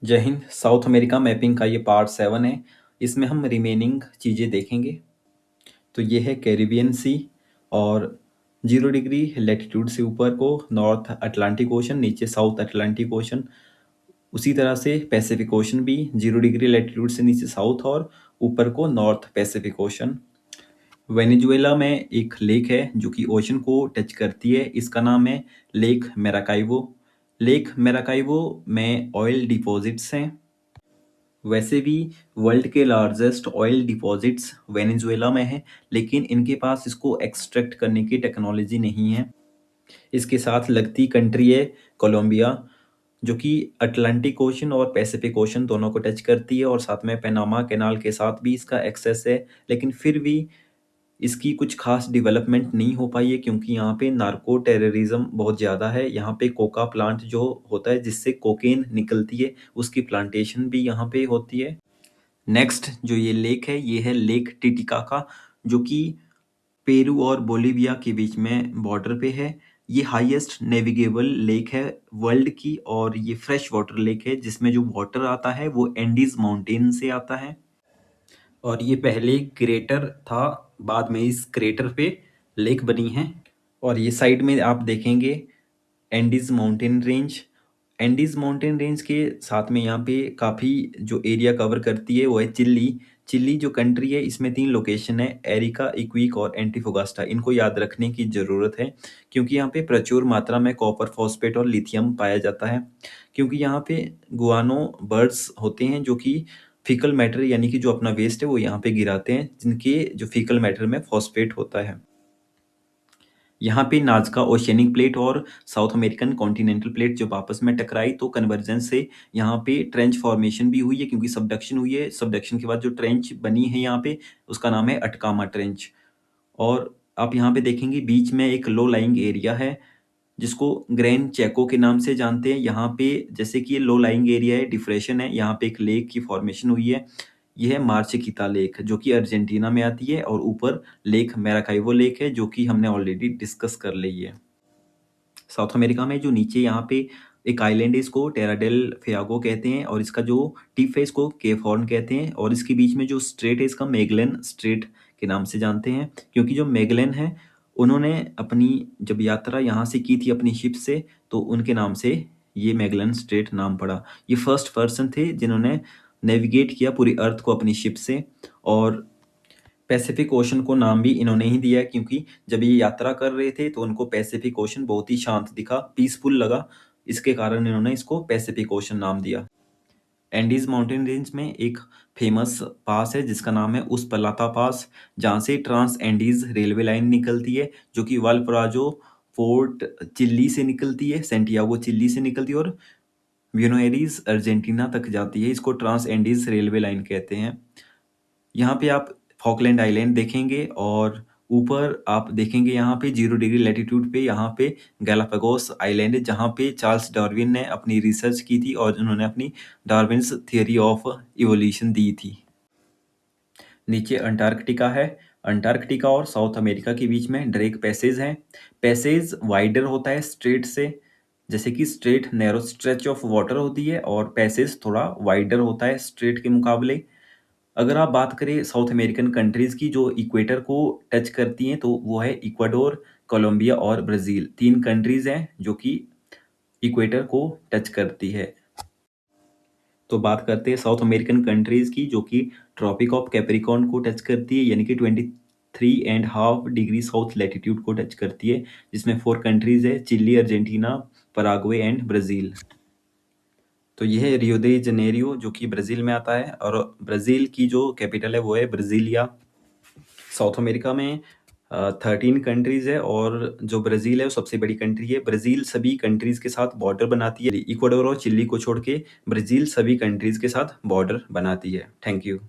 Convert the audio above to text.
जय Hind. South America mapping का ये पार्ट 7 है। इसमें हम रिमेनिंग चीज़ें देखेंगे। तो ये है कैरिबियन सी और 0 डिग्री लेटीट्यूड से ऊपर को नॉर्थ अटलांटिक ओशन, नीचे साउथ अटलांटिक ओशन। उसी तरह से पैसिफिक ओशन भी 0 डिग्री लेटीट्यूड से नीचे साउथ और ऊपर को नॉर्थ पैसिफिक ओशन। वेनेजुएला में एक लेक है जो कि ओशन को टच करती है। इसका नाम है लेक मैराकाइबो। लेक मैराकाइबो में ऑयल डिपॉजिट्स हैं। वैसे भी वर्ल्ड के लार्जेस्ट ऑयल डिपॉजिट्स वेनेजुएला में है, लेकिन इनके पास इसको एक्सट्रैक्ट करने की टेक्नोलॉजी नहीं है। इसके साथ लगती कंट्री है कोलंबिया, जो कि अटलांटिक ओशन और पैसिफिक ओशन दोनों को टच करती है, और साथ में पनामा कैनाल के साथ भी इसका एक्सेस है। लेकिन फिर भी इसकी कुछ खास डेवलपमेंट नहीं हो पाई है, क्योंकि यहाँ पे नार्को टेररिज्म बहुत ज़्यादा है। यहाँ पे कोका प्लांट जो होता है जिससे कोकेन निकलती है, उसकी प्लांटेशन भी यहाँ पे होती है। नेक्स्ट जो ये लेक है, ये है लेक टिटिकाका, जो कि पेरू और बोलिविया के बीच में बॉर्डर पे है। ये हाईएस्ट नेविगेबल लेक है वर्ल्ड की, और ये फ्रेश वाटर लेक है जिसमें जो वाटर आता है वो एंडीज माउंटेन से आता है। और ये पहले क्रेटर था, बाद में इस क्रेटर पे लेक बनी है। और ये साइड में आप देखेंगे Andes mountain range. Andes mountain range के साथ में यहाँ पे काफ़ी जो एरिया कवर करती है वो है चिली। चिली जो कंट्री है, इसमें 3 लोकेशन है, एरिका, इक्विक और एंटीफोगास्टा। इनको याद रखने की ज़रूरत है, क्योंकि यहाँ पे प्रचुर मात्रा में कॉपर फॉस्फेट और लिथियम पाया जाता है। क्योंकि यहाँ पे गुआनो बर्ड्स होते हैं जो कि फीकल मैटर यानी कि जो अपना वेस्ट है वो यहाँ पे गिराते हैं, जिनके जो फीकल मैटर में फॉस्फेट होता है। यहाँ पे नाज़का ओशियनिक प्लेट और साउथ अमेरिकन कॉन्टिनेंटल प्लेट जब आपस में टकराई तो कन्वर्जेंस से यहाँ पे ट्रेंच फॉर्मेशन भी हुई है, क्योंकि सबडक्शन हुई है। सबडक्शन के बाद जो ट्रेंच बनी है यहाँ पे, उसका नाम है अटकामा ट्रेंच। और आप यहाँ पे देखेंगे बीच में एक लो लाइंग एरिया है जिसको ग्रैंड चेको के नाम से जानते हैं। यहाँ पे जैसे कि ये लो लाइंग एरिया है, डिप्रेशन है, यहाँ पे एक लेक की फॉर्मेशन हुई है। यह है मार्चिकिता लेक, जो कि अर्जेंटीना में आती है, और ऊपर लेक मैराकाइबो लेक है जो कि हमने ऑलरेडी डिस्कस कर ली है। साउथ अमेरिका में जो नीचे यहाँ पे एक आइलैंड है, इसको टेरा डेल फ्यागो कहते हैं, और इसका जो टिप है इसको केप हॉर्न कहते हैं। और इसके बीच में जो स्ट्रेट है इसका मैगेलन स्ट्रेट के नाम से जानते हैं, क्योंकि जो मैगेलन है उन्होंने अपनी जब यात्रा यहाँ से की थी अपनी शिप से, तो उनके नाम से ये मैगेलन स्ट्रेट नाम पड़ा। ये फर्स्ट पर्सन थे जिन्होंने नेविगेट किया पूरी अर्थ को अपनी शिप से। और पैसिफिक ओशन को नाम भी इन्होंने ही दिया है, क्योंकि जब ये यात्रा कर रहे थे तो उनको पैसिफिक ओशन बहुत ही शांत दिखा, पीसफुल लगा। इसके कारण इन्होंने इसको पैसिफिक ओशन नाम दिया। एंडीज माउंटेन रेंज में एक फेमस पास है जिसका नाम है उस्पलाता पास, जहाँ से ट्रांस एंडीज रेलवे लाइन निकलती है, जो कि वालपराजो फोर्ट चिली से निकलती है, सेंटियागो चिली से निकलती है, और ब्यूनोस एरीज अर्जेंटीना तक जाती है। इसको ट्रांस एंडीज रेलवे लाइन कहते हैं। यहाँ पे आप फॉकलैंड आइलैंड देखेंगे, और ऊपर आप देखेंगे यहाँ पे 0 डिग्री लैटिट्यूड पे यहाँ पे गैलापागोस आइलैंड है, जहाँ पे चार्ल्स डार्विन ने अपनी रिसर्च की थी और उन्होंने अपनी डार्विन्स थियरी ऑफ इवोल्यूशन दी थी। नीचे अंटार्कटिका है। अंटार्कटिका और साउथ अमेरिका के बीच में ड्रेक पैसेज है। पैसेज वाइडर होता है स्ट्रेट से, जैसे कि straight narrow stretch of water होती है, और पैसेज थोड़ा वाइडर होता है स्ट्रेट के मुकाबले। अगर आप बात करें साउथ अमेरिकन कंट्रीज की जो इक्वेटर को टच करती हैं, तो वो है इक्वाडोर, कोलंबिया और ब्राज़ील। 3 कंट्रीज हैं जो कि इक्वेटर को टच करती है। तो बात करते हैं साउथ अमेरिकन कंट्रीज की, जो कि ट्रॉपिक ऑफ कैप्रिकॉर्न को टच करती है, यानी कि 23.5 डिग्री साउथ लैटिट्यूड को टच करती है, जिसमें 4 कंट्रीज है, Chile, Argentina, Paraguay and Brazil. तो यह है रियो दे जनेरियो, जो कि ब्राज़ील में आता है, और ब्राज़ील की जो कैपिटल है वो है ब्राज़ीलिया। साउथ अमेरिका में 13 कंट्रीज है, और जो ब्राज़ील है वो सबसे बड़ी कंट्री है। ब्राज़ील सभी कंट्रीज के साथ बॉर्डर बनाती है। इक्वाडोर और चिली को छोड़ के ब्राज़ील सभी कंट्रीज के साथ बॉर्डर बनाती है। Thank you.